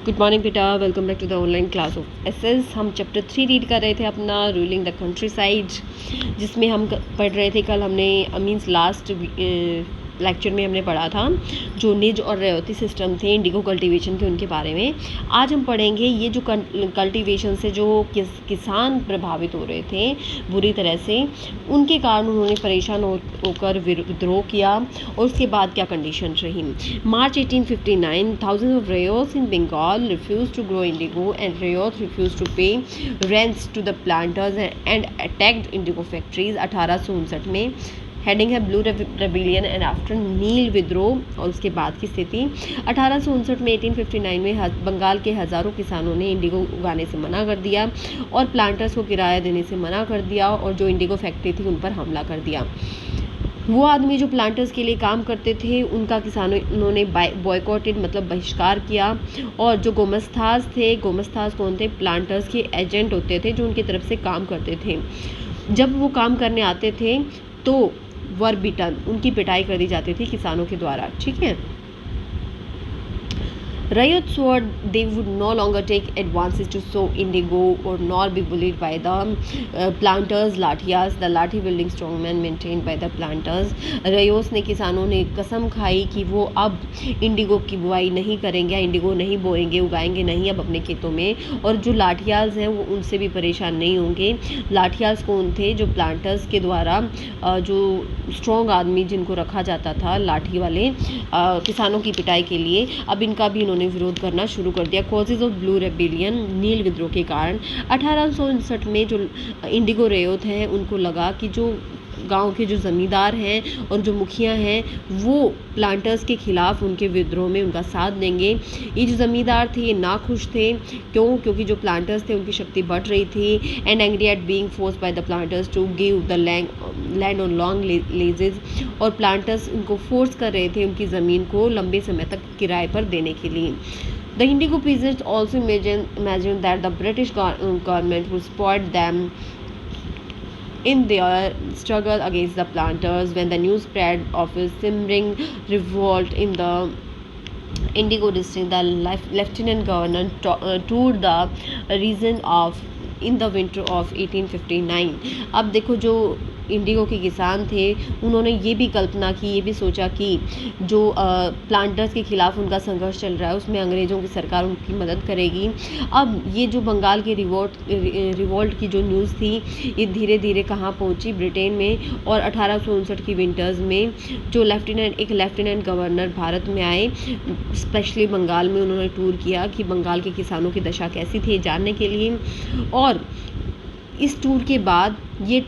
Good morning बेटा, welcome back to the online class of SS. हम chapter 3 read कर रहे थे अपना, रूलिंग द कंट्री साइड, जिसमें हम पढ़ रहे थे। कल हमने मीन्स लास्ट लेक्चर में हमने पढ़ा था जो निज और रयोती सिस्टम थे इंडिगो कल्टीवेशन के, उनके बारे में। आज हम पढ़ेंगे ये जो कल्टीवेशन से जो किसान प्रभावित हो रहे थे बुरी तरह से, उनके कारण उन्होंने परेशान होकर विद्रोह किया और उसके बाद क्या कंडीशन रही। मार्च 1859, thousands of ryots in Bengal refused to grow indigo and ryots refused to pay rents to the planters and attacked indigo factories। 1859 में हेडिंग है ब्लू रेबिलियन एंड आफ्टर नील विद्रोह। और उसके बाद की स्थिति 1859 में 1859 में बंगाल के हज़ारों किसानों ने इंडिगो उगाने से मना कर दिया और प्लांटर्स को किराया देने से मना कर दिया और जो इंडिगो फैक्ट्री थी उन पर हमला कर दिया। वो आदमी जो प्लांटर्स के लिए काम करते थे उनका किसानों उन्होंने बॉयकॉटेड मतलब बहिष्कार किया। और जो गोमस्ताज थे, गोमस्ताज कौन थे? प्लांटर्स के एजेंट होते थे जो उनकी तरफ से काम करते थे। जब वो काम करने आते थे तो वर बिटन, उनकी पिटाई कर दी जाती थी किसानों के द्वारा। ठीक है। Riots swore they would no longer take advances to sow indigo or nor be bullied by the planters लाठियास, the लाठी wielding strongmen maintained by the planters। रयोस ने, किसानों ने कसम खाई कि वो अब इंडिगो की बुआई नहीं करेंगे, इंडिगो नहीं बोएंगे, उगाएंगे नहीं अब अपने खेतों में। और जो लाठियास हैं वो उनसे भी परेशान नहीं होंगे। लाठियास कौन थे? जो प्लांटर्स के द्वारा जो स्ट्रॉन्ग आदमी जिनको रखा जाता था लाठी वाले किसानों की पिटाई के लिए, अब इनका भी इन्होंने विरोध करना शुरू कर दिया। कॉजेज ऑफ ब्लू रेबिलियन, नील विद्रोह के कारण 1859 में जो इंडिगो रेयोत हैं उनको लगा कि जो गांव के जो ज़मींदार हैं और जो मुखिया हैं वो प्लांटर्स के खिलाफ उनके विद्रोह में उनका साथ देंगे। ये जो ज़मींदार थे ये नाखुश थे। क्यों? क्योंकि जो प्लांटर्स थे उनकी शक्ति बढ़ रही थी। And angry at being forced by the planters to give the land on long leases. और प्लांटर्स उनको फोर्स कर रहे थे उनकी ज़मीन को लंबे समय तक किराए पर देने के लिए। The Indigo peasants also imagined that the British government would support them in their struggle against the planters. When the news spread of a simmering revolt in the Indigo district, the lieutenant governor toured the region in the winter of 1859। अब देखो जो Indigo के किसान थे उन्होंने ये भी कल्पना की, ये भी सोचा कि जो प्लांटर्स के खिलाफ उनका संघर्ष चल रहा है उसमें अंग्रेज़ों की सरकार उनकी मदद करेगी। अब ये जो बंगाल के रिवोल्ट की जो न्यूज़ थी ये धीरे धीरे कहाँ पहुँची? ब्रिटेन में। और 1859 की विंटर्स में जो एक लेफ्टिनेंट गवर्नर भारत में आए, स्पेशली बंगाल में उन्होंने टूर किया कि बंगाल के किसानों की दशा कैसी थी जानने के लिए। और इस टूर के बाद ये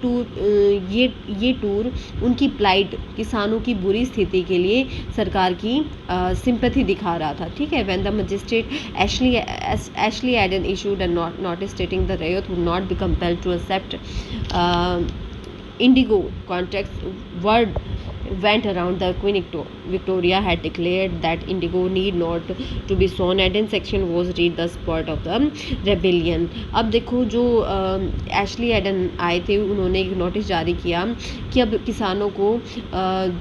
टूर उनकी प्लाइट, किसानों की बुरी स्थिति के लिए सरकार की सिंपैथी दिखा रहा था। ठीक है। When the magistrate Ashley Eden issued a notice stating the ryot would not be compelled to accept indigo contracts, word went around the Queen Victoria had declared that indigo need not to be sown। Eden section was read the spot of the rebellion। अब देखो जो Ashley Aiden आए थे उन्होंने एक notice जारी किया कि अब किसानों को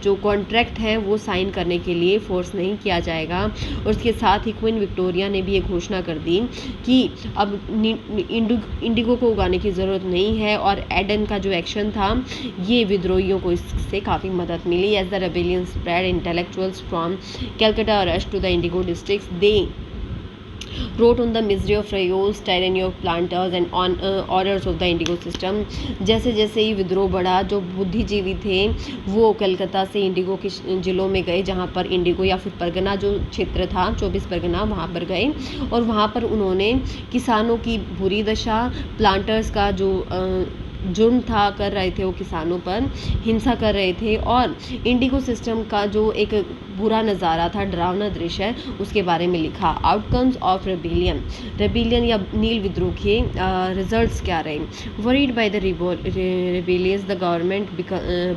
जो कॉन्ट्रैक्ट है वो साइन करने के लिए फोर्स नहीं किया जाएगा। और उसके साथ ही क्वीन विक्टोरिया ने भी ये घोषणा कर दी कि अब इंडिगो को उगाने की ज़रूरत नहीं है। और एडन का जो एक्शन था ये विद्रोहियों को इससे काफ़ी मदद मिली। As the rebellion spread, intellectuals from Calcutta rushed to the indigo districts। They wrote on the misery of ryots, tyranny of planters and on orders of the indigo system। जैसे जैसे ये विद्रोह बढ़ा, जो बुद्धिजीवी थे वो कलकत्ता से इंडिगो के ज़िलों में गए जहाँ पर इंडिगो या फिर परगना जो क्षेत्र था 24 परगना, वहाँ पर गए। और वहाँ पर उन्होंने किसानों की बुरी दशा, प्लांटर्स का जो जुर्म था कर रहे थे, वो किसानों पर हिंसा कर रहे थे। और इंडिगो सिस्टम का जो एक बुरा नज़ारा था, डरावना दृश्य है, उसके बारे में लिखा। आउटकम्स ऑफ रेबिलियन या नील विद्रोह के रिजल्ट्स क्या रहे? Worried by the rebellions the government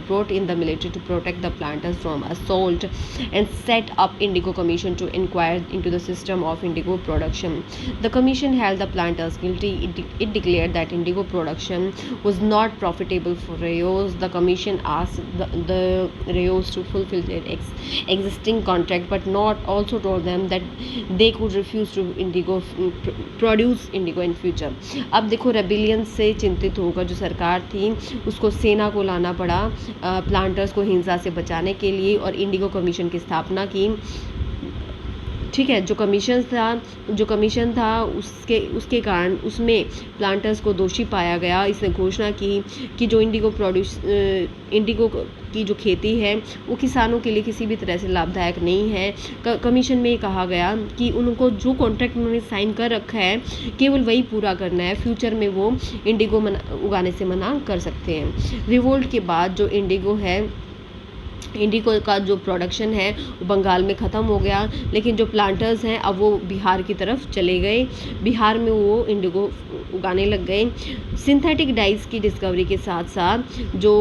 brought in the military to protect the planters from assault and set up indigo commission to inquire into the system of indigo production. The commission held the planters guilty. It declared that indigo production was was not profitable for Rayos. The commission asked the Rayos to fulfill their existing contract, but not also told them that they could refuse to produce Indigo in future. अब देखो rebellion से चिंतित होकर जो सरकार थी उसको सेना को लाना पड़ा प्लांटर्स को हिंसा से बचाने के लिए और इंडिगो कमीशन की स्थापना की। ठीक है, जो कमीशन था उसके कारण उसमें प्लांटर्स को दोषी पाया गया। इसने घोषणा की कि जो इंडिगो की जो खेती है वो किसानों के लिए किसी भी तरह से लाभदायक नहीं है। कमीशन में कहा गया कि उनको जो कॉन्ट्रैक्ट उन्होंने साइन कर रखा है केवल वही पूरा करना है, फ्यूचर में वो इंडिगो उगाने से मना कर सकते हैं। रिवोल्ट के बाद जो इंडिगो का जो प्रोडक्शन है वो बंगाल में ख़त्म हो गया, लेकिन जो प्लांटर्स हैं अब वो बिहार की तरफ चले गए। बिहार में वो इंडिगो उगाने लग गए। सिंथेटिक डाइज की डिस्कवरी के साथ साथ जो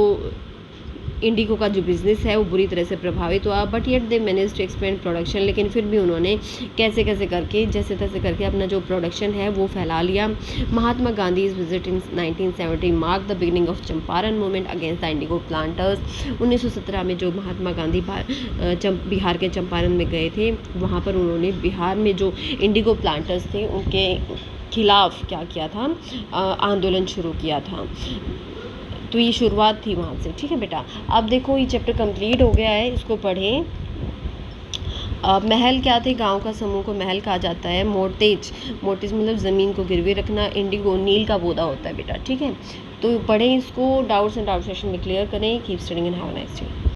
इंडिगो का जो बिज़नेस है वो बुरी तरह से प्रभावित हुआ, but yet they manage to expand production. लेकिन फिर भी उन्होंने कैसे करके जैसे तैसे करके अपना जो प्रोडक्शन है वो फैला लिया। Mahatma Gandhi visit in 1970 mark the beginning of Champaran movement against the indigo planters. 1917 में जो महात्मा गांधी बिहार के चंपारण में गए थे वहाँ पर उन्होंने बिहार में जो इंडिगो प्लांटर्स थे उनके खिलाफ क्या किया था, आंदोलन शुरू किया था। तो ये शुरुआत थी वहाँ से। ठीक है बेटा, अब देखो ये चैप्टर कंप्लीट हो गया है, इसको पढ़ें। महल क्या थे, गांव का समूह को महल कहा जाता है। मोर्टेज मतलब ज़मीन को गिरवी रखना। इंडिगो नील का पौधा होता है बेटा। ठीक है, तो पढ़ें इसको, डाउट्स एंड डाउट सेशन में क्लियर करें। Keep studying and have a nice day.